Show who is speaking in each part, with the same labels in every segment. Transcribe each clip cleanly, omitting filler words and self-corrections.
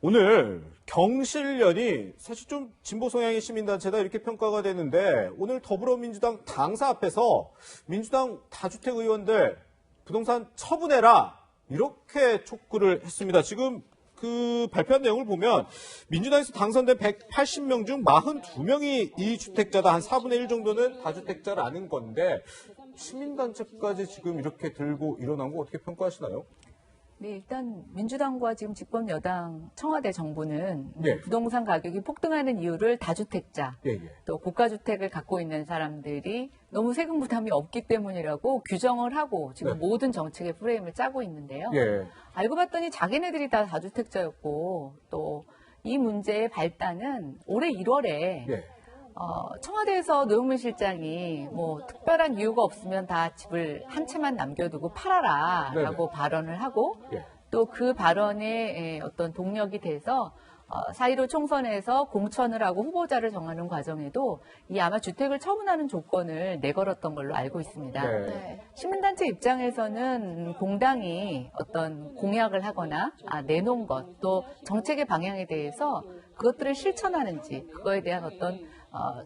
Speaker 1: 오늘 경실련이 사실 좀 진보 성향의 시민단체다 이렇게 평가가 되는데 오늘 더불어민주당 당사 앞에서 민주당 다주택 의원들 부동산 처분해라 이렇게 촉구를 했습니다. 지금 그 발표한 내용을 보면 민주당에서 당선된 180명 중 42명이 이주택자다. 한 4분의 1 정도는 다주택자라는 건데 시민단체까지 지금 이렇게 들고 일어난 거 어떻게 평가하시나요?
Speaker 2: 네, 일단 민주당과 지금 집권 여당 청와대 정부는
Speaker 1: 예.
Speaker 2: 부동산 가격이 폭등하는 이유를 다주택자, 또 고가주택을 갖고 있는 사람들이 너무 세금 부담이 없기 때문이라고 규정을 하고 지금
Speaker 1: 네.
Speaker 2: 모든 정책의 프레임을 짜고 있는데요.
Speaker 1: 예.
Speaker 2: 알고 봤더니 자기네들이 다 다주택자였고 또 이 문제의 발단은 올해 1월에
Speaker 1: 예.
Speaker 2: 청와대에서 노영민 실장이 뭐 특별한 이유가 없으면 다 집을 한 채만 남겨두고 팔아라라고 발언을 하고
Speaker 1: 예.
Speaker 2: 또 그 발언에 어떤 동력이 돼서 4.15 총선에서 공천을 하고 후보자를 정하는 과정에도 이 아마 주택을 처분하는 조건을 내걸었던 걸로 알고 있습니다.
Speaker 1: 네.
Speaker 2: 시민단체 입장에서는 공당이 어떤 공약을 하거나 내놓은 것, 또 정책의 방향에 대해서 그것들을 실천하는지 그거에 대한 어떤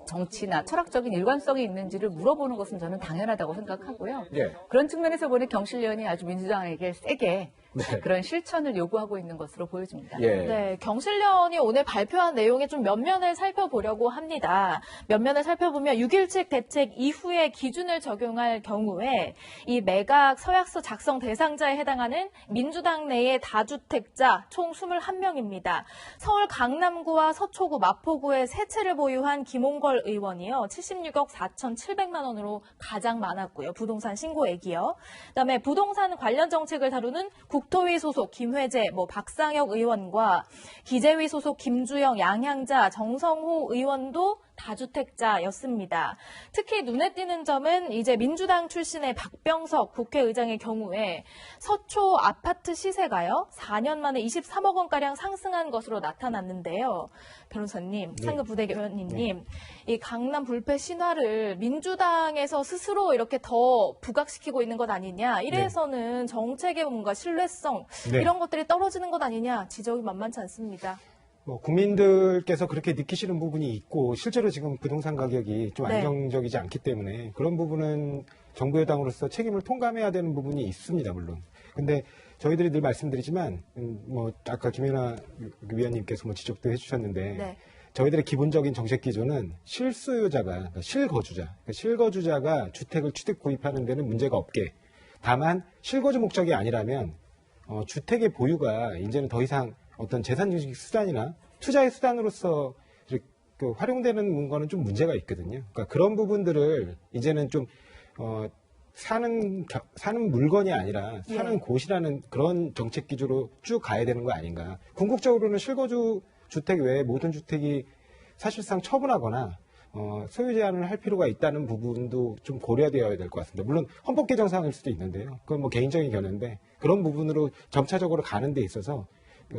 Speaker 2: 정치나 철학적인 일관성이 있는지를 물어보는 것은 저는 당연하다고 생각하고요.
Speaker 1: 예.
Speaker 2: 그런 측면에서 보니 경실련이 아주 민주당에게 세게
Speaker 1: 네.
Speaker 2: 그런 실천을 요구하고 있는 것으로 보여집니다.
Speaker 1: 예.
Speaker 3: 네, 경실련이 오늘 발표한 내용의 좀 면면을 살펴보려고 합니다. 면면을 살펴보면 6.17 대책 이후에 기준을 적용할 경우에 이 매각 서약서 작성 대상자에 해당하는 민주당 내의 다주택자 총 21명입니다. 서울 강남구와 서초구, 마포구에 세 채를 보유한 김홍걸 의원이요. 76억 4,700만 원으로 가장 많았고요. 부동산 신고액이요. 그다음에 부동산 관련 정책을 다루는 국토위 소속 김회재, 박상혁 의원과 기재위 소속 김주영, 양향자, 정성호 의원도 다주택자였습니다. 특히 눈에 띄는 점은 이제 민주당 출신의 박병석 국회의장의 경우에 서초 아파트 시세가요 4년 만에 23억 원가량 상승한 것으로 나타났는데요. 변호사님, 상급 부대변인님, 이 강남 불패 신화를 민주당에서 스스로 이렇게 더 부각시키고 있는 것 아니냐, 이래서는 정책의 뭔가 신뢰성 이런 것들이 떨어지는 것 아니냐 지적이 만만치 않습니다.
Speaker 4: 국민들께서 그렇게 느끼시는 부분이 있고 실제로 지금 부동산 가격이 좀 안정적이지 않기 때문에 그런 부분은 정부 여당으로서 책임을 통감해야 되는 부분이 있습니다, 물론. 근데 저희들이 늘 말씀드리지만 아까 김연아 위원님께서 지적도 해주셨는데 저희들의 기본적인 정책 기조는 실수요자가, 그러니까 실거주자가 주택을 취득 구입하는 데는 문제가 없게, 다만 실거주 목적이 아니라면 주택의 보유가 이제는 더 이상 어떤 재산 증식 수단이나 투자의 수단으로서 활용되는 거는 좀 문제가 있거든요. 그러니까 그런 부분들을 이제는 좀 사는 물건이 아니라 사는 곳이라는 그런 정책 기조로 쭉 가야 되는 거 아닌가. 궁극적으로는 실거주 주택 외에 모든 주택이 사실상 처분하거나 소유 제한을 할 필요가 있다는 부분도 좀 고려되어야 될 것 같습니다. 물론 헌법 개정 사항일 수도 있는데요. 그건 개인적인 견해인데 그런 부분으로 점차적으로 가는 데 있어서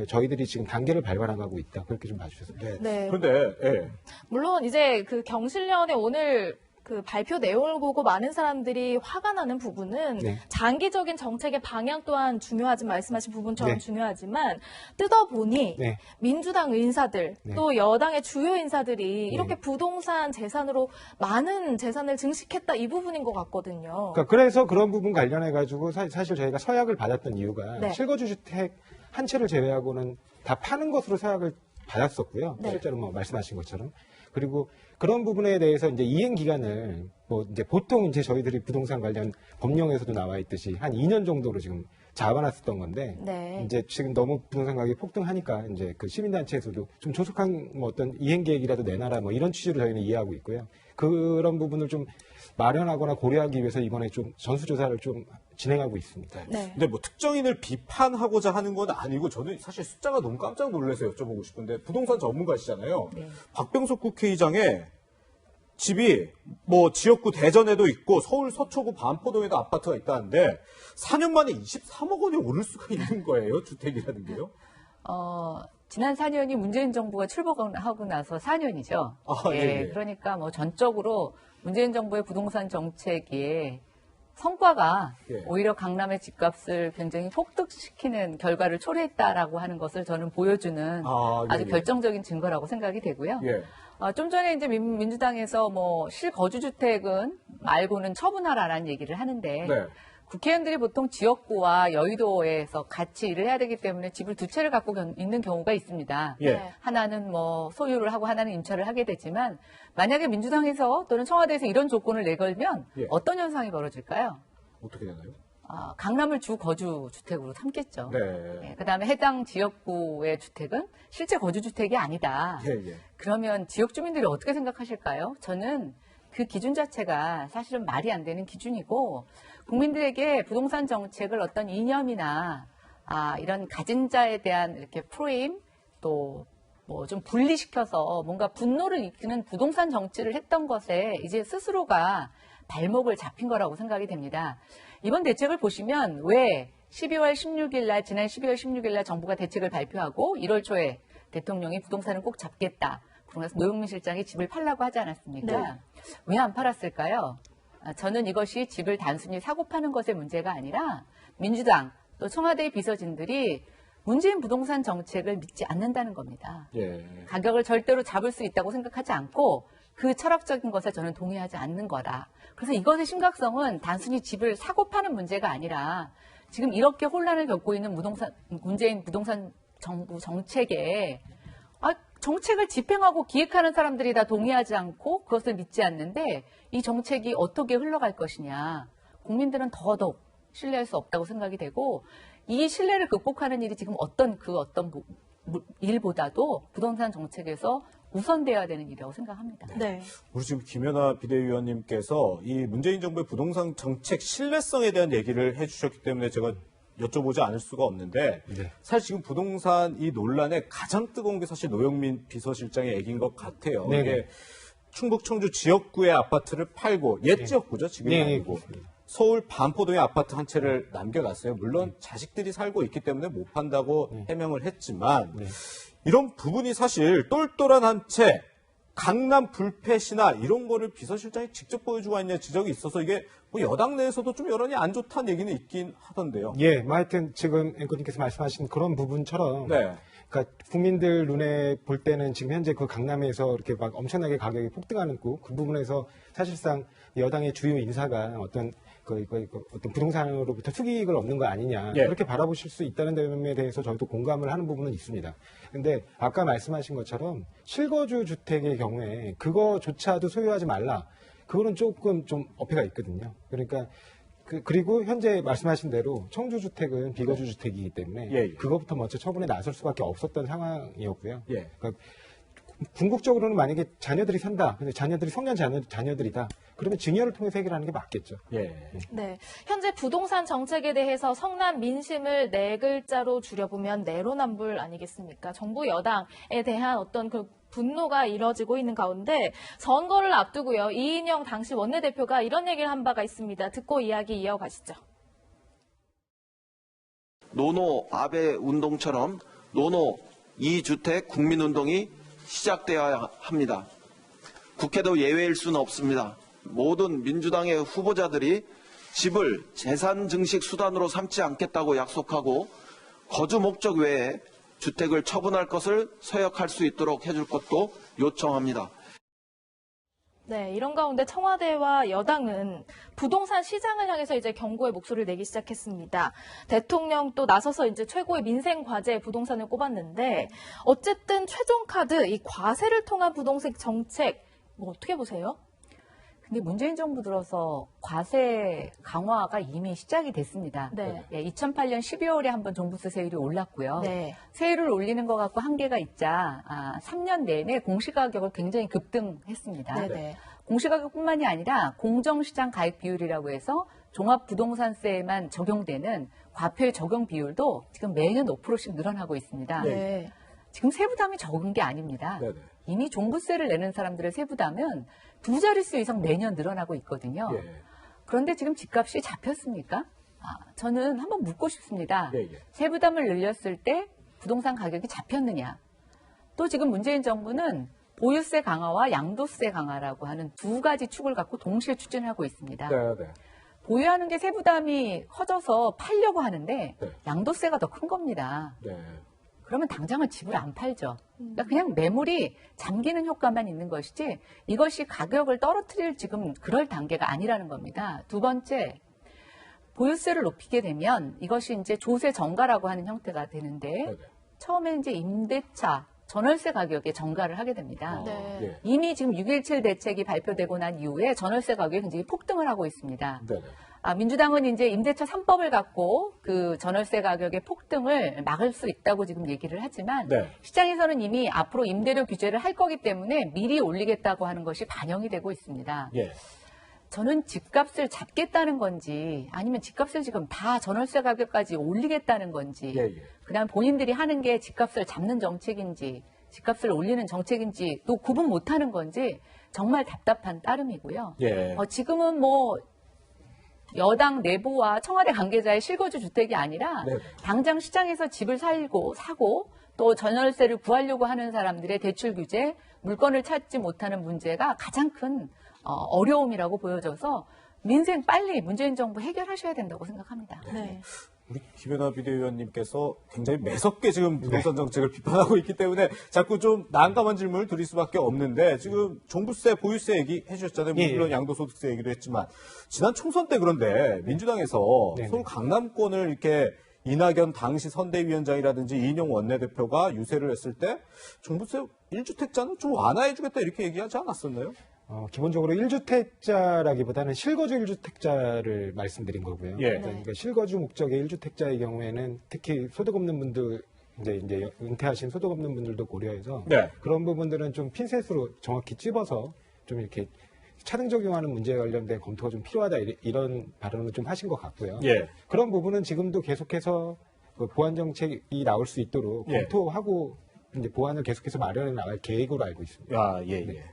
Speaker 4: 저희들이 지금 단계를 밟아나가고 있다. 그렇게 좀 봐주셨습니다.
Speaker 3: 네.
Speaker 1: 그런데
Speaker 3: 물론 이제 그 경실련의 오늘 그 발표 내용을 보고 많은 사람들이 화가 나는 부분은 장기적인 정책의 방향 또한 중요하지만 말씀하신 부분처럼 중요하지만 뜯어보니 민주당 인사들 또 여당의 주요 인사들이 이렇게 부동산 재산으로 많은 재산을 증식했다 이 부분인 것 같거든요.
Speaker 4: 그러니까 그래서 그런 부분 관련해가지고 사실 저희가 서약을 받았던 이유가 실거주 주택 한 채를 제외하고는 다 파는 것으로 서약을 받았었고요. 실제로 말씀하신 것처럼. 그리고 그런 부분에 대해서 이제 이행 기간을 이제 보통 이제 저희들이 부동산 관련 법령에서도 나와 있듯이 한 2년 정도로 지금 잡아놨었던 건데 이제 지금 너무 부동산 가격이 폭등하니까 이제 그 시민단체에서도 좀 조속한 어떤 이행 계획이라도 내놔라 이런 취지로 저희는 이해하고 있고요. 그런 부분을 좀 마련하거나 고려하기 위해서 이번에 좀 전수조사를 좀 진행하고 있습니다.
Speaker 1: 근데 특정인을 비판하고자 하는 건 아니고 저는 사실 숫자가 너무 깜짝 놀라서 여쭤보고 싶은데 부동산 전문가시잖아요. 박병석 국회의장의 집이 지역구 대전에도 있고 서울 서초구 반포동에도 아파트가 있다는데 4년 만에 23억 원이 오를 수가 있는 거예요, 주택이라는 게요?
Speaker 2: 지난 4년이 문재인 정부가 출범하고 나서 4년이죠.
Speaker 1: 예.
Speaker 2: 그러니까 전적으로 문재인 정부의 부동산 정책이 성과가
Speaker 1: 예.
Speaker 2: 오히려 강남의 집값을 굉장히 폭등시키는 결과를 초래했다라고 하는 것을 저는 보여주는 아주
Speaker 1: 예.
Speaker 2: 결정적인 증거라고 생각이 되고요.
Speaker 1: 예.
Speaker 2: 좀 전에 이제 민주당에서 뭐 실거주주택은 말고는 처분하라라는 얘기를 하는데
Speaker 1: 네.
Speaker 2: 국회의원들이 보통 지역구와 여의도에서 같이 일을 해야 되기 때문에 집을 두 채를 갖고 있는 경우가 있습니다.
Speaker 1: 예.
Speaker 3: 네.
Speaker 2: 하나는 뭐 소유를 하고 하나는 임차를 하게 되지만 만약에 민주당에서 또는 청와대에서 이런 조건을 내걸면
Speaker 1: 예.
Speaker 2: 어떤 현상이 벌어질까요?
Speaker 1: 어떻게 되나요?
Speaker 2: 강남을 주 거주 주택으로 삼겠죠.
Speaker 1: 네.
Speaker 2: 그다음에 해당 지역구의 주택은 실제 거주 주택이 아니다.
Speaker 1: 예, 예.
Speaker 2: 그러면 지역 주민들이 어떻게 생각하실까요? 저는 그 기준 자체가 사실은 말이 안 되는 기준이고 국민들에게 부동산 정책을 어떤 이념이나 이런 가진 자에 대한 이렇게 프레임 또 뭐 좀 분리시켜서 뭔가 분노를 이끄는 부동산 정치를 했던 것에 이제 스스로가 발목을 잡힌 거라고 생각이 됩니다. 이번 대책을 보시면 왜 12월 16일 날 지난 12월 16일 날 정부가 대책을 발표하고 1월 초에 대통령이 부동산을 꼭 잡겠다. 그러면서 노영민 실장이 집을 팔라고 하지 않았습니까?
Speaker 3: 네.
Speaker 2: 왜 안 팔았을까요? 저는 이것이 집을 단순히 사고 파는 것의 문제가 아니라 민주당 또 청와대의 비서진들이 문재인 부동산 정책을 믿지 않는다는 겁니다.
Speaker 1: 예.
Speaker 2: 가격을 절대로 잡을 수 있다고 생각하지 않고 그 철학적인 것에 저는 동의하지 않는 거다. 그래서 이것의 심각성은 단순히 집을 사고 파는 문제가 아니라 지금 이렇게 혼란을 겪고 있는 문재인 부동산 정부 정책에 정책을 집행하고 기획하는 사람들이 다 동의하지 않고 그것을 믿지 않는데 이 정책이 어떻게 흘러갈 것이냐. 국민들은 더더욱 신뢰할 수 없다고 생각이 되고 이 신뢰를 극복하는 일이 지금 어떤 일보다도 부동산 정책에서 우선돼야 되는 일이라고 생각합니다.
Speaker 3: 네.
Speaker 1: 우리 지금 김연아 비대위원님께서 이 문재인 정부의 부동산 정책 신뢰성에 대한 얘기를 해주셨기 때문에 제가 여쭤보지 않을 수가 없는데
Speaker 4: 네.
Speaker 1: 사실 지금 부동산 이 논란에 가장 뜨거운 게 사실 노영민 비서실장의 얘기인 것 같아요.
Speaker 4: 네.
Speaker 1: 이게 충북 청주 지역구의 아파트를 팔고 옛 지역구죠 지금
Speaker 4: 네.
Speaker 1: 아니고 서울 반포동의 아파트 한 채를 남겨놨어요. 물론 자식들이 살고 있기 때문에 못 판다고 해명을 했지만 이런 부분이 사실 똘똘한 한 채 강남 불패시나 이런 거를 비서실장이 직접 보여주고 있냐 지적이 있어서 이게 뭐 여당 내에서도 좀 여론이 안 좋다는 얘기는 있긴 하던데요.
Speaker 4: 예, 뭐 하여튼 지금 앵커님께서 말씀하신 그런 부분처럼
Speaker 1: 네.
Speaker 4: 그러니까 국민들 눈에 볼 때는 지금 현재 그 강남에서 이렇게 막 엄청나게 가격이 폭등하는 그 부분에서 사실상 여당의 주요 인사가 어떤 어떤 부동산으로부터 수익을 얻는 거 아니냐
Speaker 1: 예.
Speaker 4: 그렇게 바라보실 수 있다는 점에 대해서 저도 공감을 하는 부분은 있습니다. 근데 아까 말씀하신 것처럼 실거주 주택의 경우에 그거조차도 소유하지 말라. 그거는 조금 좀 어폐가 있거든요. 그러니까 그리고 현재 말씀하신 대로 청주주택은 비거주 주택이기 때문에
Speaker 1: 예, 예.
Speaker 4: 그것부터 먼저 처분에 나설 수밖에 없었던 상황이었고요.
Speaker 1: 예.
Speaker 4: 그러니까 궁극적으로는 만약에 자녀들이 산다, 근데 자녀들이 성년 자녀들이다, 그러면 증여를 통해서 해결하는 게 맞겠죠.
Speaker 1: 예.
Speaker 3: 네. 현재 부동산 정책에 대해서 성남 민심을 네 글자로 줄여보면 내로남불 아니겠습니까? 정부 여당에 대한 어떤 그 분노가 이뤄지고 있는 가운데 선거를 앞두고요. 이인영 당시 원내대표가 이런 얘기를 한 바가 있습니다. 듣고 이야기 이어가시죠.
Speaker 5: 노노 아베 운동처럼 노노 2주택 국민운동이 시작되어야 합니다. 국회도 예외일 수는 없습니다. 모든 민주당의 후보자들이 집을 재산 증식 수단으로 삼지 않겠다고 약속하고 거주 목적 외에 주택을 처분할 것을 서약할 수 있도록 해줄 것도 요청합니다.
Speaker 3: 네, 이런 가운데 청와대와 여당은 부동산 시장을 향해서 이제 경고의 목소리를 내기 시작했습니다. 대통령 또 나서서 이제 최고의 민생 과제 부동산을 꼽았는데 어쨌든 최종 카드 이 과세를 통한 부동산 정책 뭐 어떻게 보세요?
Speaker 2: 근데 문재인 정부 들어서 과세 강화가 이미 시작이 됐습니다.
Speaker 3: 네.
Speaker 2: 2008년 12월에 한번 종부세 세율이 올랐고요.
Speaker 3: 네.
Speaker 2: 세율을 올리는 것 갖고 한계가 있자 3년 내내 공시가격을 굉장히 급등했습니다.
Speaker 3: 네네.
Speaker 2: 공시가격뿐만이 아니라 공정시장 가입 비율이라고 해서 종합부동산세에만 적용되는 과표의 적용 비율도 지금 매년 5%씩 늘어나고 있습니다.
Speaker 3: 네.
Speaker 2: 지금 세부담이 적은 게 아닙니다.
Speaker 1: 네네.
Speaker 2: 이미 종부세를 내는 사람들의 세부담은 2자릿수 이상 매년 늘어나고 있거든요.
Speaker 1: 예.
Speaker 2: 그런데 지금 집값이 잡혔습니까? 저는 한번 묻고 싶습니다.
Speaker 1: 예, 예.
Speaker 2: 세부담을 늘렸을 때 부동산 가격이 잡혔느냐? 또 지금 문재인 정부는 보유세 강화와 양도세 강화라고 하는 두 가지 축을 갖고 동시에 추진하고 있습니다.
Speaker 1: 네, 네.
Speaker 2: 보유하는 게 세부담이 커져서 팔려고 하는데
Speaker 1: 네.
Speaker 2: 양도세가 더 큰 겁니다.
Speaker 1: 네.
Speaker 2: 그러면 당장은 집을 안 팔죠. 그러니까 그냥 매물이 잠기는 효과만 있는 것이지 이것이 가격을 떨어뜨릴 지금 그럴 단계가 아니라는 겁니다. 두 번째, 보유세를 높이게 되면 이것이 이제 조세 정가라고 하는 형태가 되는데
Speaker 1: 네네.
Speaker 2: 처음에 이제 임대차, 전월세 가격에 정가를 하게 됩니다.
Speaker 3: 네.
Speaker 1: 예.
Speaker 2: 이미 지금 6.17 대책이 발표되고 난 이후에 전월세 가격이 굉장히 폭등을 하고 있습니다.
Speaker 1: 네네.
Speaker 2: 민주당은 이제 임대차 3법을 갖고 그 전월세 가격의 폭등을 막을 수 있다고 지금 얘기를 하지만
Speaker 1: 네.
Speaker 2: 시장에서는 이미 앞으로 임대료 규제를 할 거기 때문에 미리 올리겠다고 하는 것이 반영이 되고 있습니다.
Speaker 1: 예.
Speaker 2: 저는 집값을 잡겠다는 건지 아니면 집값을 지금 다 전월세 가격까지 올리겠다는 건지
Speaker 1: 예, 예.
Speaker 2: 그다음 본인들이 하는 게 집값을 잡는 정책인지 집값을 올리는 정책인지 또 구분 못하는 건지 정말 답답한 따름이고요.
Speaker 1: 예.
Speaker 2: 지금은 뭐 여당 내부와 청와대 관계자의 실거주 주택이 아니라
Speaker 1: 네.
Speaker 2: 당장 시장에서 집을 사고 또 전월세를 구하려고 하는 사람들의 대출 규제, 물건을 찾지 못하는 문제가 가장 큰 어려움이라고 보여져서 민생 빨리 문재인 정부 해결하셔야 된다고 생각합니다.
Speaker 3: 네.
Speaker 1: 우리 김연아 비대위원님께서 굉장히 매섭게 지금 부동산 정책을 비판하고 있기 때문에 자꾸 좀 난감한 질문을 드릴 수밖에 없는데 지금 종부세, 보유세 얘기 해주셨잖아요.
Speaker 4: 예, 예.
Speaker 1: 물론 양도소득세 얘기도 했지만 지난 총선 때 그런데 민주당에서
Speaker 4: 네네.
Speaker 1: 서울 강남권을 이렇게 이낙연 당시 선대위원장이라든지 이인용 원내대표가 유세를 했을 때 종부세 1주택자는 좀 완화해주겠다 이렇게 얘기하지 않았었나요?
Speaker 4: 기본적으로 1주택자라기보다는 실거주 1주택자를 말씀드린 거고요.
Speaker 1: 예.
Speaker 4: 그러니까 실거주 목적의 1주택자의 경우에는 특히 소득 없는 분들, 이제 은퇴하신 소득 없는 분들도 고려해서
Speaker 1: 네.
Speaker 4: 그런 부분들은 좀 핀셋으로 정확히 찝어서 좀 이렇게 차등 적용하는 문제에 관련된 검토가 좀 필요하다 이런 발언을 좀 하신 것 같고요.
Speaker 1: 예.
Speaker 4: 그런 부분은 지금도 계속해서 그 보완 정책이 나올 수 있도록
Speaker 1: 예.
Speaker 4: 검토하고 이제 보완을 계속해서 마련해 나갈 계획으로 알고 있습니다.
Speaker 1: 예.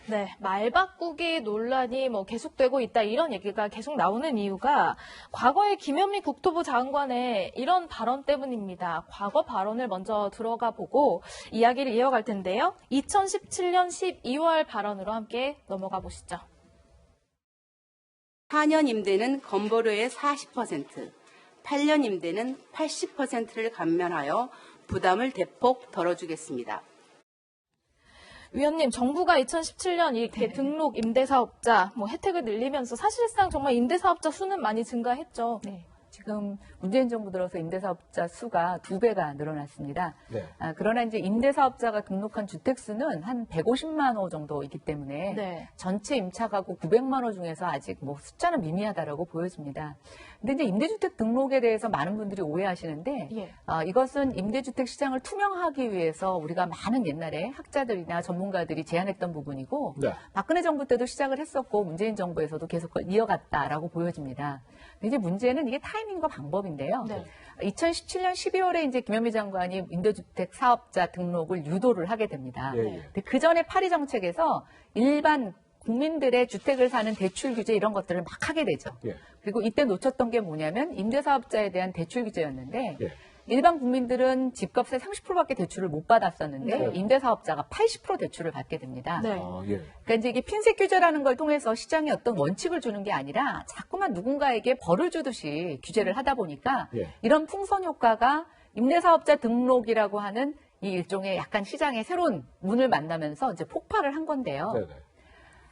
Speaker 3: 네, 말 바꾸기 논란이 계속되고 있다 이런 얘기가 계속 나오는 이유가 과거에 김현미 국토부 장관의 이런 발언 때문입니다. 과거 발언을 먼저 들어가 보고 이야기를 이어갈 텐데요. 2017년 12월 발언으로 함께 넘어가 보시죠.
Speaker 6: 4년 임대는 건보료의 40%, 8년 임대는 80%를 감면하여 부담을 대폭 덜어주겠습니다.
Speaker 3: 위원님, 정부가 2017년 이렇게 등록 임대사업자 혜택을 늘리면서 사실상 정말 임대사업자 수는 많이 증가했죠.
Speaker 2: 네. 지금 문재인 정부 들어서 임대사업자 수가 2배가 늘어났습니다.
Speaker 1: 네.
Speaker 2: 그러나 이제 임대사업자가 등록한 주택 수는 한 150만 호 정도이기 때문에
Speaker 3: 네.
Speaker 2: 전체 임차 가구 900만 호 중에서 아직 숫자는 미미하다라고 보여집니다. 근데 이제 임대주택 등록에 대해서 많은 분들이 오해하시는데
Speaker 3: 예.
Speaker 2: 이것은 임대주택 시장을 투명하기 위해서 우리가 많은 옛날에 학자들이나 전문가들이 제안했던 부분이고
Speaker 1: 네.
Speaker 2: 박근혜 정부 때도 시작을 했었고 문재인 정부에서도 계속 이어갔다라고 보여집니다. 근데 이제 문제는 이게 타이밍과 방법인데요.
Speaker 3: 네.
Speaker 2: 2017년 12월에 이제 김현미 장관이 임대주택 사업자 등록을 유도를 하게 됩니다.
Speaker 1: 예.
Speaker 2: 근데 그 전에 파리 정책에서 일반 국민들의 주택을 사는 대출 규제 이런 것들을 막 하게 되죠.
Speaker 1: 예.
Speaker 2: 그리고 이때 놓쳤던 게 뭐냐면 임대사업자에 대한 대출 규제였는데
Speaker 1: 예.
Speaker 2: 일반 국민들은 집값의 30%밖에 대출을 못 받았었는데
Speaker 1: 네.
Speaker 2: 임대사업자가 80% 대출을 받게 됩니다.
Speaker 3: 네.
Speaker 1: 예.
Speaker 2: 그러니까 이제 이게 핀셋 규제라는 걸 통해서 시장에 어떤 원칙을 주는 게 아니라 자꾸만 누군가에게 벌을 주듯이 규제를 하다 보니까
Speaker 1: 예.
Speaker 2: 이런 풍선 효과가 임대사업자 등록이라고 하는 이 일종의 약간 시장의 새로운 문을 만나면서 이제 폭발을 한 건데요.
Speaker 1: 네네.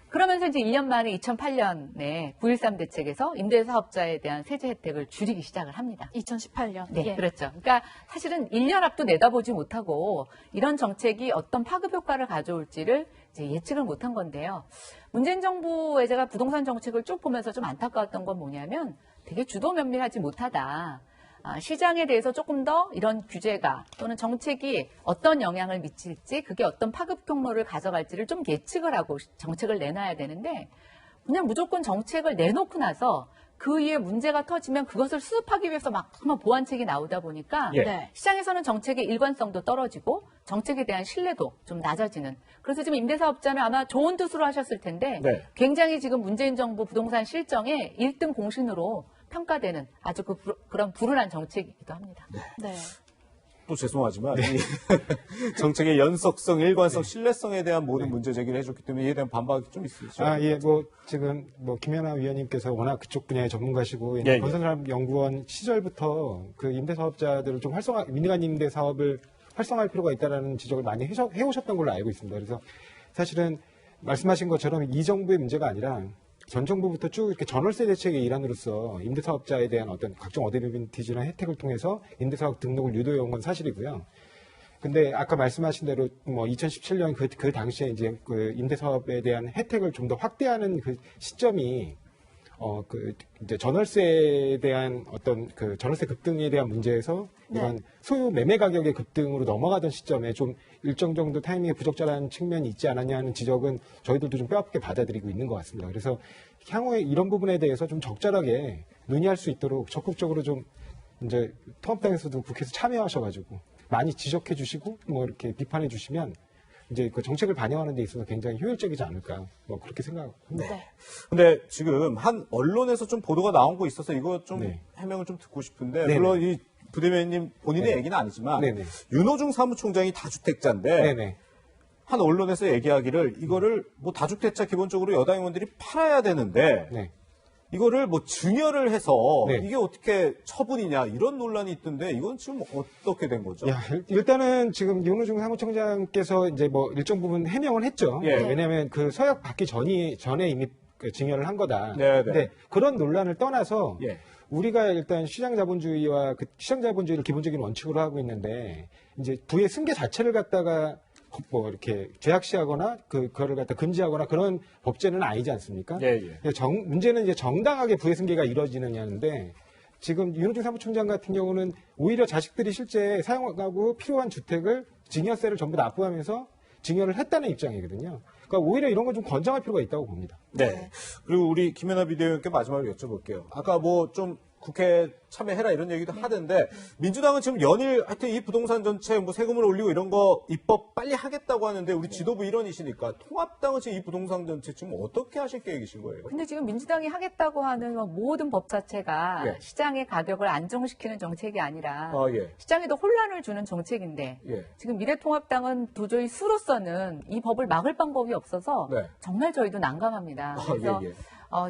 Speaker 2: 그러면서 이제 1년 만에 2008년에 9.13 대책에서 임대사업자에 대한 세제 혜택을 줄이기 시작을 합니다.
Speaker 3: 2018년.
Speaker 2: 네,
Speaker 3: 예.
Speaker 2: 그렇죠. 그러니까 사실은 1년 앞도 내다보지 못하고 이런 정책이 어떤 파급 효과를 가져올지를 이제 예측을 못한 건데요. 문재인 정부의 제가 부동산 정책을 쭉 보면서 좀 안타까웠던 건 뭐냐면 되게 주도 면밀하지 못하다. 시장에 대해서 조금 더 이런 규제가 또는 정책이 어떤 영향을 미칠지 그게 어떤 파급 경로를 가져갈지를 좀 예측을 하고 정책을 내놔야 되는데 그냥 무조건 정책을 내놓고 나서 그 이후에 문제가 터지면 그것을 수습하기 위해서 막 보완책이 나오다 보니까
Speaker 1: 예.
Speaker 3: 네.
Speaker 2: 시장에서는 정책의 일관성도 떨어지고 정책에 대한 신뢰도 좀 낮아지는 그래서 지금 임대사업자는 아마 좋은 뜻으로 하셨을 텐데
Speaker 1: 네.
Speaker 2: 굉장히 지금 문재인 정부 부동산 실정의 1등 공신으로 평가되는 아주 그런 불운한 정책이기도 합니다.
Speaker 3: 네.
Speaker 1: 또 죄송하지만 이 정책의 연속성, 일관성, 신뢰성에 대한 모든 문제 제기를 해줬기 때문에 이에 대한 반박이 좀 있으시죠?
Speaker 4: 예, 지금 김연아 위원님께서 워낙 그쪽 분야의 전문가시고,
Speaker 1: 예.
Speaker 4: 건설사업연구원 시절부터 그 임대사업자들을 좀 민간 임대 사업을 활성화할 필요가 있다라는 지적을 많이 해오셨던 걸로 알고 있습니다. 그래서 사실은 말씀하신 것처럼 이 정부의 문제가 아니라 전 정부부터 쭉 이렇게 전월세 대책의 일환으로서 임대사업자에 대한 어떤 각종 어드밴티지나 혜택을 통해서 임대사업 등록을 유도해온 건 사실이고요. 근데 아까 말씀하신 대로 2017년 그 당시에 이제 그 임대사업에 대한 혜택을 좀 더 확대하는 그 시점이 이제 전월세에 대한 어떤 그 전월세 급등에 대한 문제에서 이런 소유 매매 가격의 급등으로 넘어가던 시점에 좀 일정 정도 타이밍에 부적절한 측면이 있지 않았냐 하는 지적은 저희들도 좀 뼈아프게 받아들이고 있는 것 같습니다. 그래서 향후에 이런 부분에 대해서 좀 적절하게 논의할 수 있도록 적극적으로 좀 이제 통합당에서도 국회에서 참여하셔가지고 많이 지적해 주시고 이렇게 비판해 주시면 이제 그 정책을 반영하는 데 있어서 굉장히 효율적이지 않을까 그렇게 생각합니다.
Speaker 3: 네.
Speaker 1: 근데 지금 한 언론에서 좀 보도가 나온 거 있어서 이거 좀
Speaker 4: 네.
Speaker 1: 해명을 좀 듣고 싶은데
Speaker 4: 네네.
Speaker 1: 물론 이 부대변인님 본인의
Speaker 4: 네.
Speaker 1: 얘기는 아니지만
Speaker 4: 네네.
Speaker 1: 윤호중 사무총장이 다주택자인데
Speaker 4: 네네.
Speaker 1: 한 언론에서 얘기하기를 이거를 다주택자 기본적으로 여당 의원들이 팔아야 되는데
Speaker 4: 네.
Speaker 1: 이거를 증여를 해서
Speaker 4: 네.
Speaker 1: 이게 어떻게 처분이냐 이런 논란이 있던데 이건 지금 어떻게 된 거죠?
Speaker 4: 일단은 지금 윤호중 사무총장께서 이제 일정 부분 해명을 했죠.
Speaker 1: 예.
Speaker 4: 왜냐하면 그 서약 받기 전에 이미 증여를 한 거다.
Speaker 1: 네네.
Speaker 4: 근데 그런 논란을 떠나서
Speaker 1: 예.
Speaker 4: 우리가 일단 시장자본주의와 그 시장자본주의를 기본적인 원칙으로 하고 있는데 이제 부의 승계 자체를 갖다가 이렇게 죄악시하거나 그거를 갖다 금지하거나 그런 법제는 아니지 않습니까?
Speaker 1: 예.
Speaker 4: 문제는 이제 정당하게 부의 승계가 이루어지느냐인데 지금 윤호중 사무총장 같은 경우는 오히려 자식들이 실제 사용하고 필요한 주택을 증여세를 전부 납부하면서 증여를 했다는 입장이거든요. 그러니까 오히려 이런 건 좀 권장할 필요가 있다고 봅니다.
Speaker 1: 네. 그리고 우리 김연아 비대위원께 마지막으로 여쭤볼게요. 아까 좀 국회 참여해라 이런 얘기도 하던데 민주당은 지금 연일 하여튼 이 부동산 정책 세금을 올리고 이런 거 입법 빨리 하겠다고 하는데 우리 지도부 일원이시니까 통합당은 지금 이 부동산 정책 지금 어떻게 하실 계획이신 거예요?
Speaker 2: 근데 지금 민주당이 하겠다고 하는 모든 법 자체가
Speaker 1: 예.
Speaker 2: 시장의 가격을 안정시키는 정책이 아니라
Speaker 1: 예.
Speaker 2: 시장에도 혼란을 주는 정책인데
Speaker 1: 예.
Speaker 2: 지금 미래통합당은 도저히 수로서는 이 법을 막을 방법이 없어서
Speaker 1: 네.
Speaker 2: 정말 저희도 난감합니다. 그래서
Speaker 1: 예.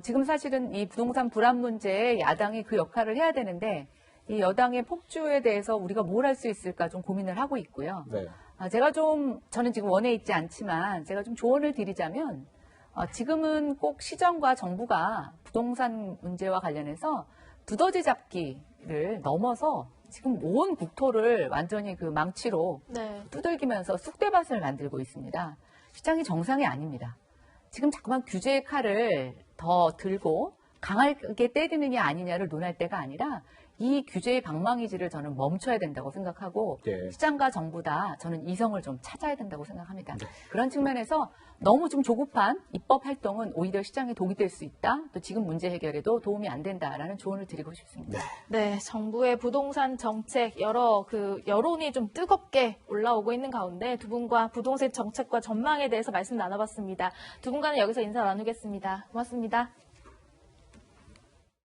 Speaker 2: 지금 사실은 이 부동산 불안 문제에 야당이 그 역할을 해야 되는데 이 여당의 폭주에 대해서 우리가 뭘 할 수 있을까 좀 고민을 하고 있고요.
Speaker 1: 네.
Speaker 2: 저는 지금 원에 있지 않지만 제가 좀 조언을 드리자면 지금은 꼭 시정과 정부가 부동산 문제와 관련해서 두더지 잡기를 넘어서 지금 온 국토를 완전히 그 망치로 두들기면서 쑥대밭을 만들고 있습니다. 시장이 정상이 아닙니다. 지금 자꾸만 규제의 칼을 더 들고 강하게 때리느냐 아니냐를 논할 때가 아니라 이 규제의 방망이질을 저는 멈춰야 된다고 생각하고
Speaker 1: 네.
Speaker 2: 시장과 정부 다 저는 이성을 좀 찾아야 된다고 생각합니다. 그런 측면에서 너무 좀 조급한 입법 활동은 오히려 시장에 독이 될 수 있다. 또 지금 문제 해결에도 도움이 안 된다라는 조언을 드리고 싶습니다.
Speaker 3: 네, 정부의 부동산 정책 여러 여론이 좀 뜨겁게 올라오고 있는 가운데 두 분과 부동산 정책과 전망에 대해서 말씀 나눠봤습니다. 두 분과는 여기서 인사 나누겠습니다. 고맙습니다.